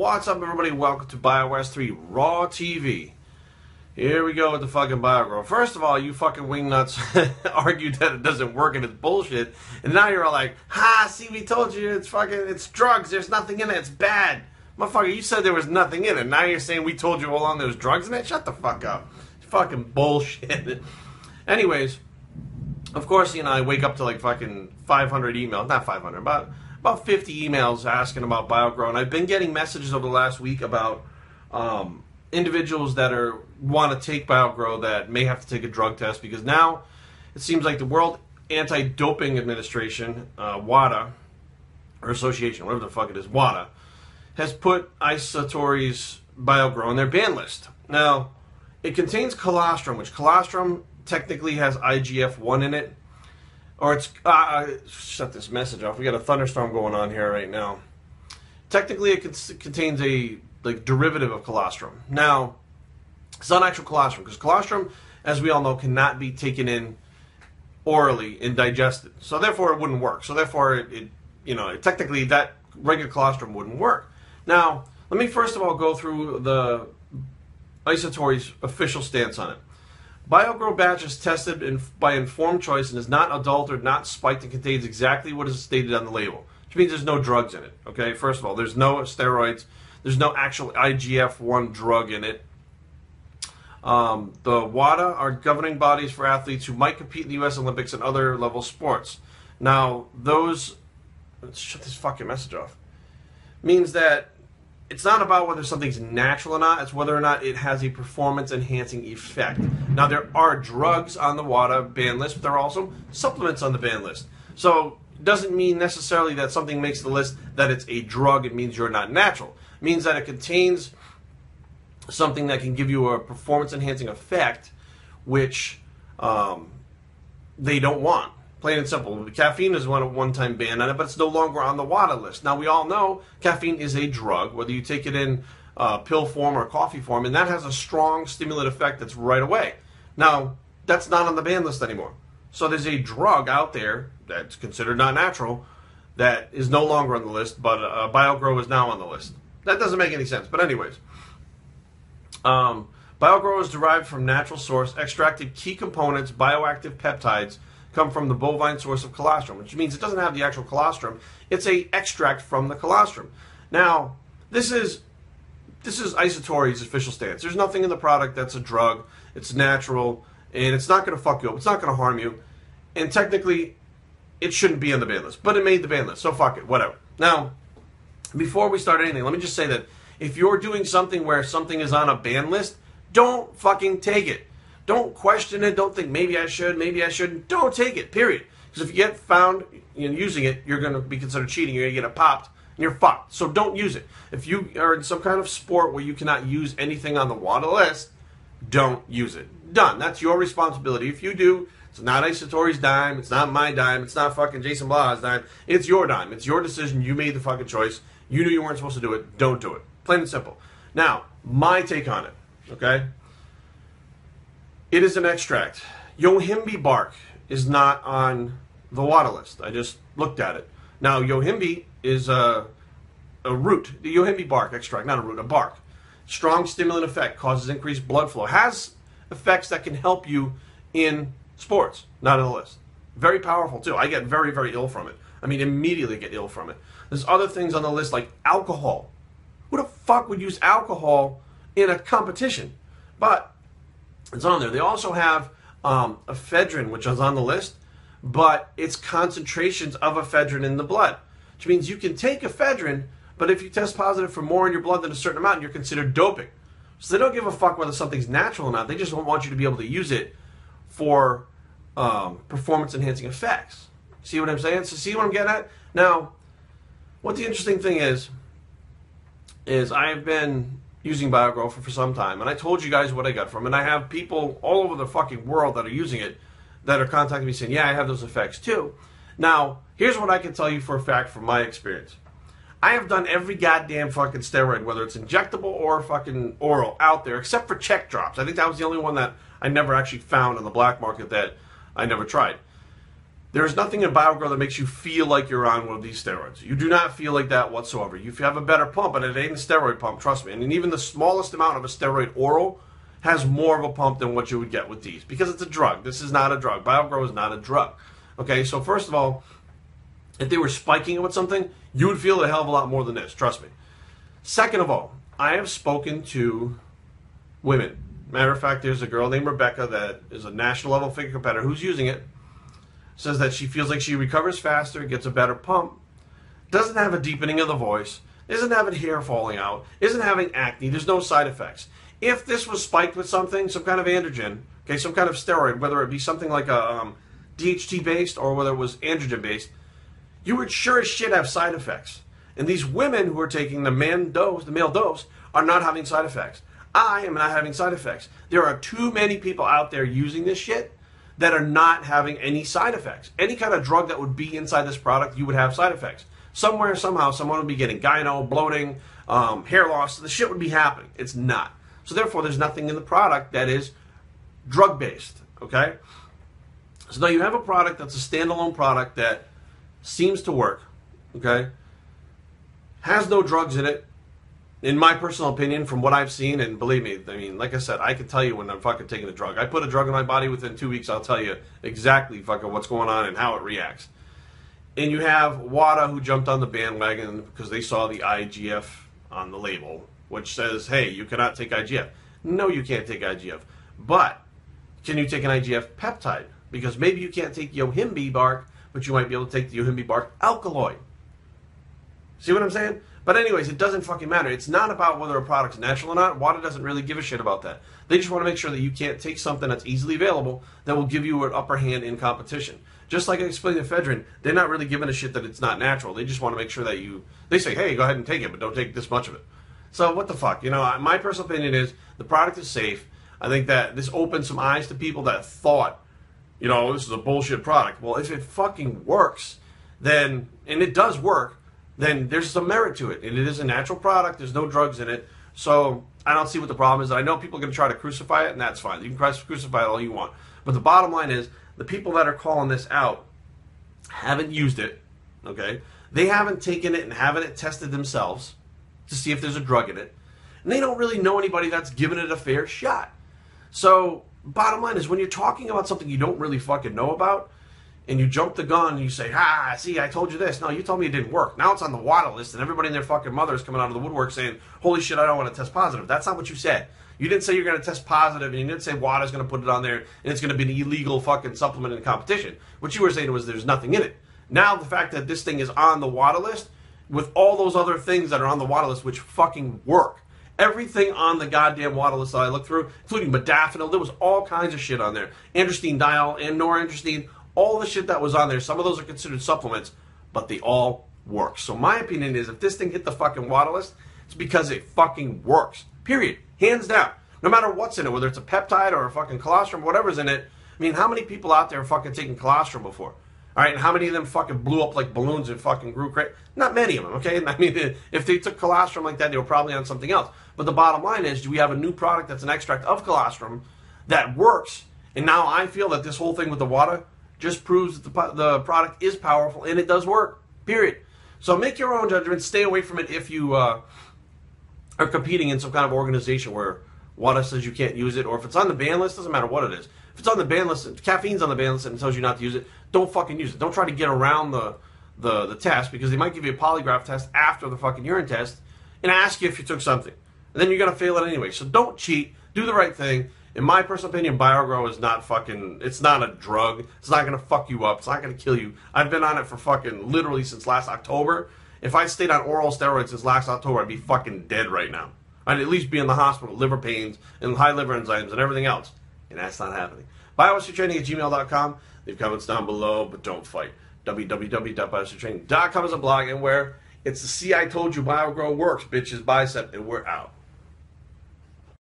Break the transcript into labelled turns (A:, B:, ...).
A: What's up, everybody? Welcome to BioWest 3 Raw TV. Here we go with the fucking BioGrow. First of all, you fucking wingnuts argued that it doesn't work and it's bullshit. And now you're all like, ha, see, we told you it's drugs. There's nothing in it. It's bad. Motherfucker, you said there was nothing in it. Now you're saying we told you all along there was drugs in it? Shut the fuck up. It's fucking bullshit. Anyways, of course, you know, I wake up to like fucking 500 emails. Not 500, about 50 emails asking about BioGrow. And I've been getting messages over the last week about individuals that want to take BioGrow that may have to take a drug test, because now it seems like the World Anti-Doping Administration, WADA, or Association, whatever the fuck it is, WADA, has put Isatori's BioGrow on their ban list. Now, it contains colostrum, which colostrum technically has IGF-1 in it. Or it's, shut this message off. We got a thunderstorm going on here right now. Technically, it contains a derivative of colostrum. Now, it's not actual colostrum, because colostrum, as we all know, cannot be taken in orally and digested. So therefore, it wouldn't work. So therefore, technically, that regular colostrum wouldn't work. Now, let me first of all go through the Isatori's official stance on it. BioGrow batch is tested by informed choice and is not adulterated, not spiked, and contains exactly what is stated on the label, which means there's no drugs in it. Okay, first of all, there's no steroids, there's no actual IGF-1 drug in it. The WADA are governing bodies for athletes who might compete in the U.S. Olympics and other level sports. Now, those, let's shut this fucking message off, means that it's not about whether something's natural or not, it's whether or not it has a performance-enhancing effect. Now, there are drugs on the WADA ban list, but there are also supplements on the ban list. So, it doesn't mean necessarily that something makes the list that it's a drug. It means you're not natural. It means that it contains something that can give you a performance-enhancing effect, which they don't want. Plain and simple. Caffeine is one-time ban on it, but it's no longer on the WADA list. Now, we all know caffeine is a drug, whether you take it in pill form or coffee form, and that has a strong stimulant effect that's right away. Now, that's not on the ban list anymore. So there's a drug out there that's considered not natural that is no longer on the list, but BioGrow is now on the list. That doesn't make any sense. But anyways, BioGrow is derived from natural source, extracted key components, bioactive peptides, come from the bovine source of colostrum, which means it doesn't have the actual colostrum. It's a extract from the colostrum. Now, this is Isatori's official stance. There's nothing in the product that's a drug. It's natural, and it's not going to fuck you up. It's not going to harm you. And technically, it shouldn't be on the ban list. But it made the ban list, so fuck it, whatever. Now, before we start anything, let me just say that if you're doing something where something is on a ban list, don't fucking take it. Don't question it. Don't think maybe I should, maybe I shouldn't. Don't take it, period. Because if you get found using it, you're going to be considered cheating. You're going to get it popped, and you're fucked. So don't use it. If you are in some kind of sport where you cannot use anything on the WADA list, don't use it. Done. That's your responsibility. If you do, it's not Isatori's dime. It's not my dime. It's not fucking Jason Blah's dime. It's your dime. It's your decision. You made the fucking choice. You knew you weren't supposed to do it. Don't do it. Plain and simple. Now, my take on it, okay? It is an extract. Yohimbe bark is not on the WADA list. I just looked at it. Now, Yohimbe is a root. The Yohimbe bark extract, not a root, a bark. Strong stimulant effect, causes increased blood flow. Has effects that can help you in sports, not on the list. Very powerful, too. I get very, very ill from it. I mean, immediately get ill from it. There's other things on the list like alcohol. Who the fuck would use alcohol in a competition? But it's on there. They also have ephedrine, which is on the list, but it's concentrations of ephedrine in the blood, which means you can take ephedrine, but if you test positive for more in your blood than a certain amount, you're considered doping. So they don't give a fuck whether something's natural or not. They just don't want you to be able to use it for performance-enhancing effects. See what I'm saying? So see what I'm getting at? Now, what the interesting thing is I've been using BioGrow for some time, and I told you guys what I got from it. And I have people all over the fucking world that are using it that are contacting me saying, yeah, I have those effects too. Now, here's what I can tell you for a fact from my experience. I have done every goddamn fucking steroid, whether it's injectable or fucking oral, out there, except for check drops. I think that was the only one that I never actually found on the black market that I never tried. There's nothing in BioGrow that makes you feel like you're on one of these steroids. You do not feel like that whatsoever. You have a better pump, and it ain't a steroid pump, trust me. And even the smallest amount of a steroid oral has more of a pump than what you would get with these, because it's a drug. This is not a drug. BioGrow is not a drug. Okay, so first of all, if they were spiking it with something, you would feel a hell of a lot more than this, trust me. Second of all, I have spoken to women. Matter of fact, there's a girl named Rebecca that is a national level figure competitor who's using it. Says that she feels like she recovers faster, gets a better pump, doesn't have a deepening of the voice, isn't having hair falling out, isn't having acne, there's no side effects. If this was spiked with something, some kind of androgen, okay, some kind of steroid, whether it be something like a DHT based or whether it was androgen based, you would sure as shit have side effects. And these women who are taking the male dose, are not having side effects. I am not having side effects. There are too many people out there using this shit that are not having any side effects. Any kind of drug that would be inside this product, you would have side effects. Somewhere, somehow, someone would be getting gyno, bloating, hair loss. The shit would be happening. It's not. So therefore, there's nothing in the product that is drug-based, okay? So now you have a product that's a standalone product that seems to work, okay? Has no drugs in it. In my personal opinion, from what I've seen, and believe me, I mean, like I said, I can tell you when I'm fucking taking a drug. I put a drug in my body, within 2 weeks, I'll tell you exactly fucking what's going on and how it reacts. And you have WADA who jumped on the bandwagon because they saw the IGF on the label, which says, hey, you cannot take IGF. No, you can't take IGF. But can you take an IGF peptide? Because maybe you can't take yohimbe bark, but you might be able to take the yohimbe bark alkaloid. See what I'm saying? But anyways, it doesn't fucking matter. It's not about whether a product's natural or not. WADA doesn't really give a shit about that. They just want to make sure that you can't take something that's easily available that will give you an upper hand in competition. Just like I explained ephedrine, they're not really giving a shit that it's not natural. They just want to make sure that they say, hey, go ahead and take it, but don't take this much of it. So what the fuck? You know, my personal opinion is the product is safe. I think that this opened some eyes to people that thought, you know, this is a bullshit product. Well, if it fucking works, then, and it does work, then there's some merit to it. And it is a natural product. There's no drugs in it. So I don't see what the problem is. I know people are going to try to crucify it, and that's fine. You can crucify it all you want. But the bottom line is, the people that are calling this out haven't used it, okay? They haven't taken it and haven't it tested themselves to see if there's a drug in it. And they don't really know anybody that's given it a fair shot. So bottom line is, when you're talking about something you don't really fucking know about, and you jump the gun and you say, see, I told you this. No, you told me it didn't work. Now it's on the WADA list, and everybody and their fucking mother is coming out of the woodwork saying, holy shit, I don't want to test positive. That's not what you said. You didn't say you're going to test positive, and you didn't say WADA's going to put it on there, and it's going to be an illegal fucking supplement in competition. What you were saying was there's nothing in it. Now the fact that this thing is on the WADA list, with all those other things that are on the WADA list, which fucking work. Everything on the goddamn WADA list that I looked through, including modafinil, there was all kinds of shit on there. Androstenediol and norandrostenedione, all the shit that was on there, some of those are considered supplements, but they all work. So my opinion is, if this thing hit the fucking WADA list, it's because it fucking works. Period. Hands down. No matter what's in it, whether it's a peptide or a fucking colostrum, whatever's in it. I mean, how many people out there have fucking taken colostrum before? All right, and how many of them fucking blew up like balloons and fucking grew crazy? Not many of them, okay? I mean, if they took colostrum like that, they were probably on something else. But the bottom line is, we have a new product that's an extract of colostrum that works, and now I feel that this whole thing with the WADA just proves that the product is powerful, and it does work, period. So make your own judgment. Stay away from it if you are competing in some kind of organization where WADA says you can't use it, or if it's on the ban list, doesn't matter what it is. If it's on the ban list, if caffeine's on the ban list and it tells you not to use it, don't fucking use it. Don't try to get around the test, because they might give you a polygraph test after the fucking urine test and ask you if you took something. And then you're going to fail it anyway. So don't cheat. Do the right thing. In my personal opinion, BioGrow is not fucking, it's not a drug. It's not going to fuck you up. It's not going to kill you. I've been on it for fucking literally since last October. If I stayed on oral steroids since last October, I'd be fucking dead right now. I'd at least be in the hospital, liver pains, and high liver enzymes, and everything else. And that's not happening. BioStraining@gmail.com. Leave comments down below, but don't fight. www.biostraining.com is a blog, and where it's the See I Told You BioGrow Works, bitches, bicep, and we're out.